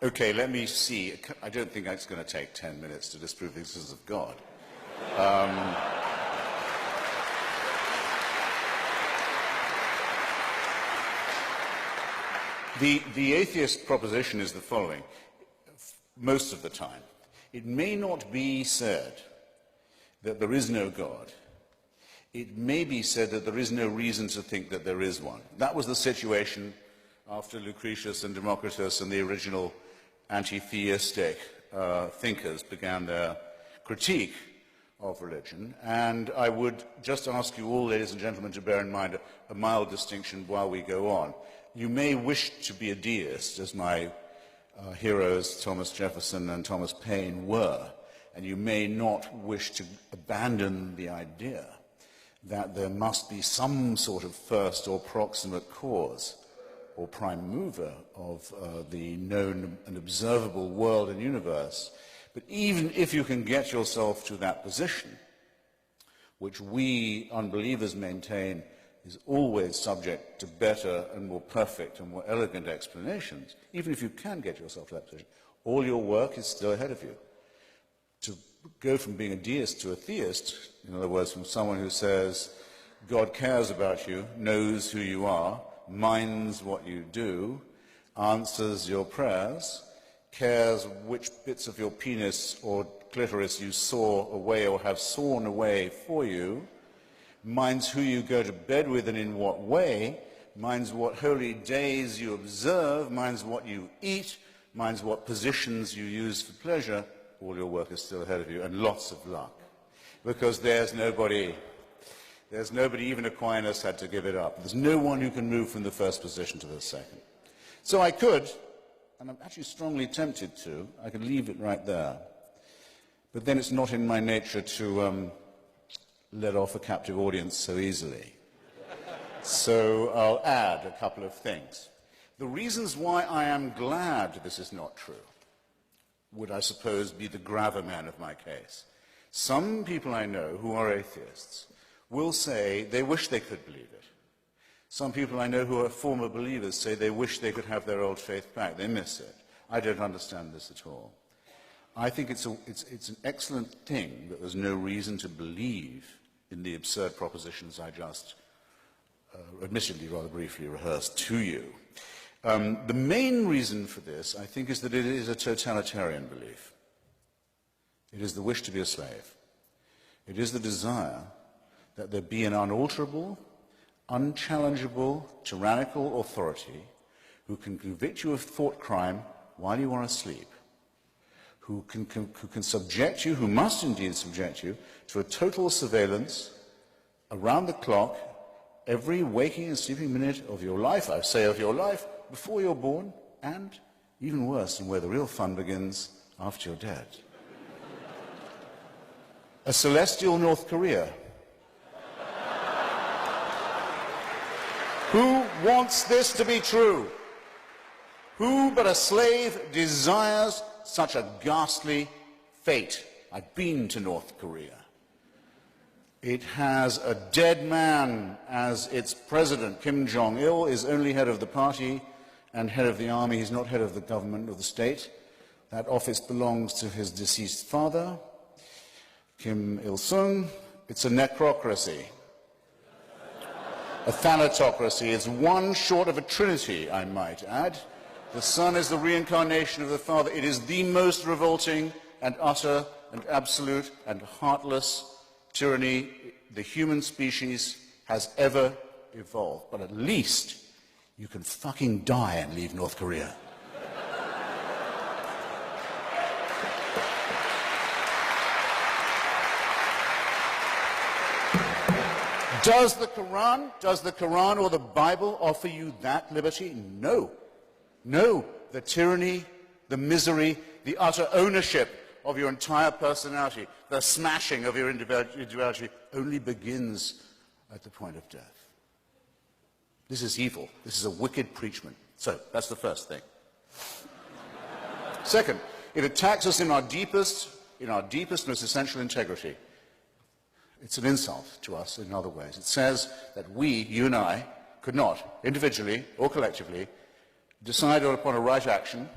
Okay, let me see. I don't think it's going to take 10 minutes to disprove the existence of God. The atheist proposition is the following. Most of the time, it may not be said that there is no God. It may be said that there is no reason to think that there is one. That was the situation after Lucretius and Democritus and the original anti-theistic thinkers began their critique of religion. And I would just ask you all, ladies and gentlemen, to bear in mind a mild distinction while we go on. You may wish to be a deist, as my heroes Thomas Jefferson and Thomas Paine were, and you may not wish to abandon the idea that there must be some sort of first or proximate cause or prime mover of the known and observable world and universe. But even if you can get yourself to that position, which we unbelievers maintain is always subject to better and more perfect and more elegant explanations, even if you can get yourself to that position, all your work is still ahead of you. To go from being a deist to a theist, in other words, from someone who says, God cares about you, knows who you are, minds what you do, answers your prayers, cares which bits of your penis or clitoris you saw away or have sawn away for you, minds who you go to bed with and in what way, minds what holy days you observe, minds what you eat, minds what positions you use for pleasure, all your work is still ahead of you, and lots of luck. Because there's nobody, even Aquinas had to give it up. There's no one who can move from the first position to the second. So I could, and I'm actually strongly tempted to, I could leave it right there. But then it's not in my nature to let off a captive audience so easily. So I'll add a couple of things. The reasons why I am glad this is not true would, I suppose, be the gravamen of my case. Some people I know who are atheists will say they wish they could believe it. Some people I know who are former believers say they wish they could have their old faith back. They miss it. I don't understand this at all. I think it's an excellent thing that there's no reason to believe in the absurd propositions I just, admittedly rather briefly, rehearsed to you. The main reason for this, I think, is that it is a totalitarian belief. It is the wish to be a slave. It is the desire that there be an unalterable, unchallengeable, tyrannical authority who can convict you of thought crime while you are asleep, who can subject you, who must indeed subject you, to a total surveillance around the clock, every waking and sleeping minute of your life, I say of your life, before you're born, and, even worse, and where the real fun begins, after you're dead. A celestial North Korea. Who wants this to be true? Who but a slave desires such a ghastly fate? I've been to North Korea. It has a dead man as its president. Kim Jong-il is only head of the party and head of the army. He's not head of the government or the state. That office belongs to his deceased father, Kim Il-sung. It's a necrocracy, a thanatocracy. It's one short of a trinity, I might add. The son is the reincarnation of the father. It is the most revolting and utter and absolute and heartless tyranny the human species has ever evolved. But at least you can fucking die and leave North Korea. Does the Quran or the Bible offer you that liberty? No. No. The tyranny, the misery, the utter ownership of your entire personality, the smashing of your individuality only begins at the point of death. This is evil. This is a wicked preachment. So that's the first thing. Second, it attacks us in our deepest, most essential integrity. It's an insult to us in other ways. It says that we, you and I, could not, individually or collectively, decide upon a right action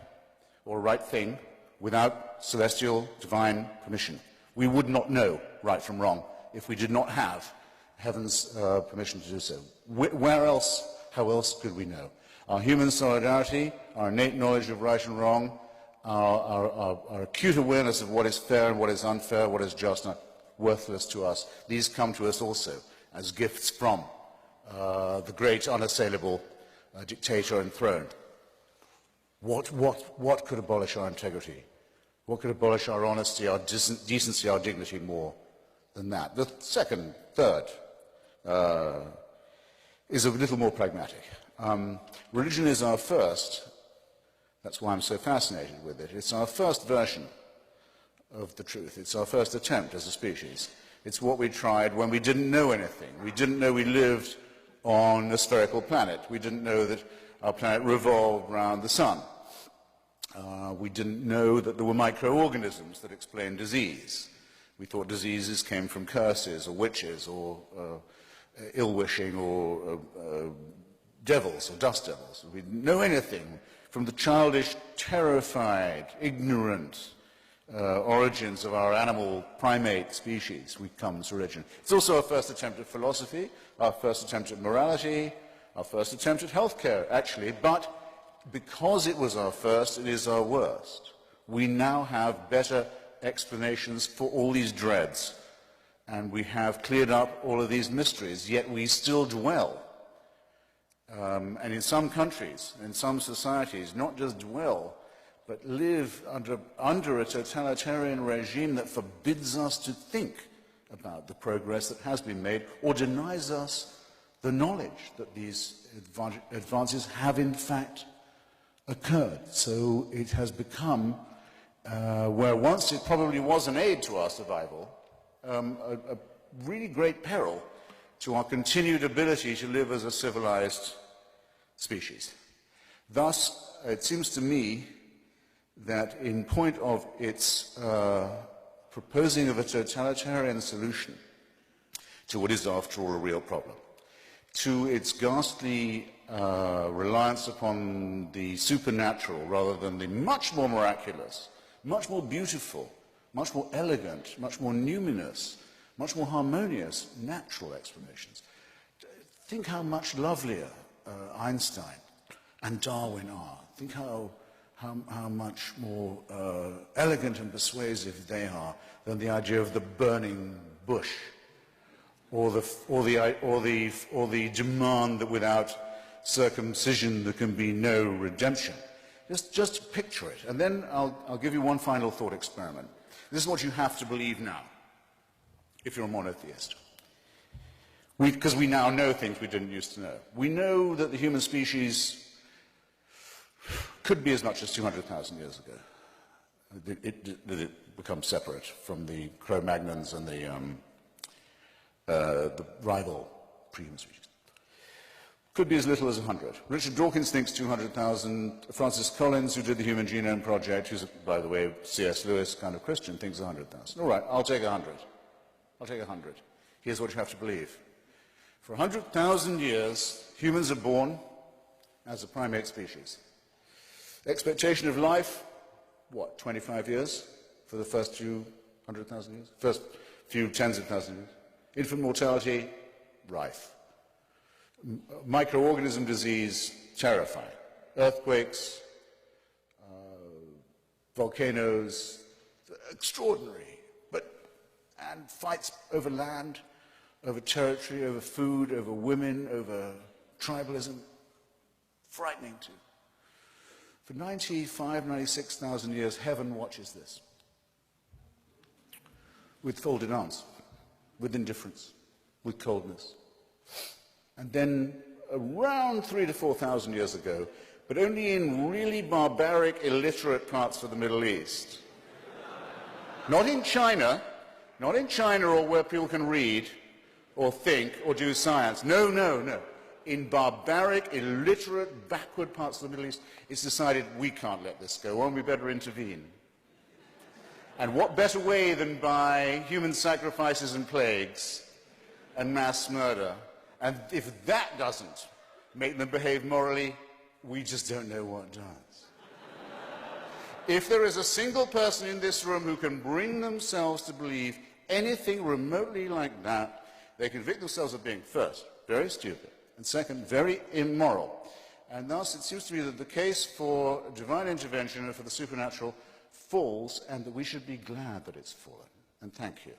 or right thing without celestial divine permission. We would not know right from wrong if we did not have heaven's permission to do so. Where else, how else could we know? Our human solidarity, our innate knowledge of right and wrong, our acute awareness of what is fair and what is unfair, what is just and worthless to us, these come to us also as gifts from the great unassailable dictator enthroned. What could abolish our integrity? What could abolish our honesty, our decency, our dignity more than that? The third, is a little more pragmatic. Religion is our first, that's why I'm so fascinated with it, it's our first version of the truth. It's our first attempt as a species. It's what we tried when we didn't know anything. We didn't know we lived on a spherical planet. We didn't know that our planet revolved around the sun. We didn't know that there were microorganisms that explained disease. We thought diseases came from curses or witches or ill-wishing or devils or dust devils. We didn't know anything from the childish, terrified, ignorant origins of our animal primate species. We come to religion. It's also our first attempt at philosophy, our first attempt at morality, our first attempt at healthcare, actually, but because it was our first, it is our worst. We now have better explanations for all these dreads, and we have cleared up all of these mysteries, yet we still dwell. And in some countries, in some societies, not just dwell, but live under a totalitarian regime that forbids us to think about the progress that has been made or denies us the knowledge that these advances have in fact occurred. So it has become, where once it probably was an aid to our survival, a really great peril to our continued ability to live as a civilized species. Thus, it seems to me that in point of its proposing of a totalitarian solution to what is after all a real problem, to its ghastly reliance upon the supernatural rather than the much more miraculous, much more beautiful, much more elegant, much more numinous, much more harmonious natural explanations. Think how much lovelier Einstein and Darwin are. Think how much more elegant and persuasive they are than the idea of the burning bush, or the demand that without circumcision there can be no redemption. Just picture it. And then I'll give you one final thought experiment. This is what you have to believe now, if you're a monotheist. Because we now know things we didn't used to know. We know that the human species could be as much as 200,000 years ago. It becomes separate from the Cro-Magnons and the rival pre-human species. Could be as little as 100. Richard Dawkins thinks 200,000. Francis Collins, who did the Human Genome Project, who's, by the way, C.S. Lewis kind of Christian, thinks 100,000. All right, I'll take 100. I'll take 100. Here's what you have to believe. For 100,000 years, humans are born as a primate species. Expectation of life, what, 25 years for the first few 100,000 years? First few tens of thousands of years. Infant mortality, rife. Microorganism disease, terrifying. Earthquakes, volcanoes, extraordinary. And fights over land, over territory, over food, over women, over tribalism. Frightening too. For 95, 96,000 years, heaven watches this. With folded arms, with indifference, with coldness. And then around 3,000 to 4,000 years ago, but only in really barbaric, illiterate parts of the Middle East. Not in China or where people can read or think or do science. No. In barbaric, illiterate, backward parts of the Middle East, it's decided we can't let this go on, we better intervene. And what better way than by human sacrifices and plagues and mass murder? And if that doesn't make them behave morally, we just don't know what does. if there is a single person in this room who can bring themselves to believe anything remotely like that, they convict themselves of being, first, very stupid, and second, very immoral. And thus it seems to me that the case for divine intervention and for the supernatural falls, and that we should be glad that it's fallen. And thank you.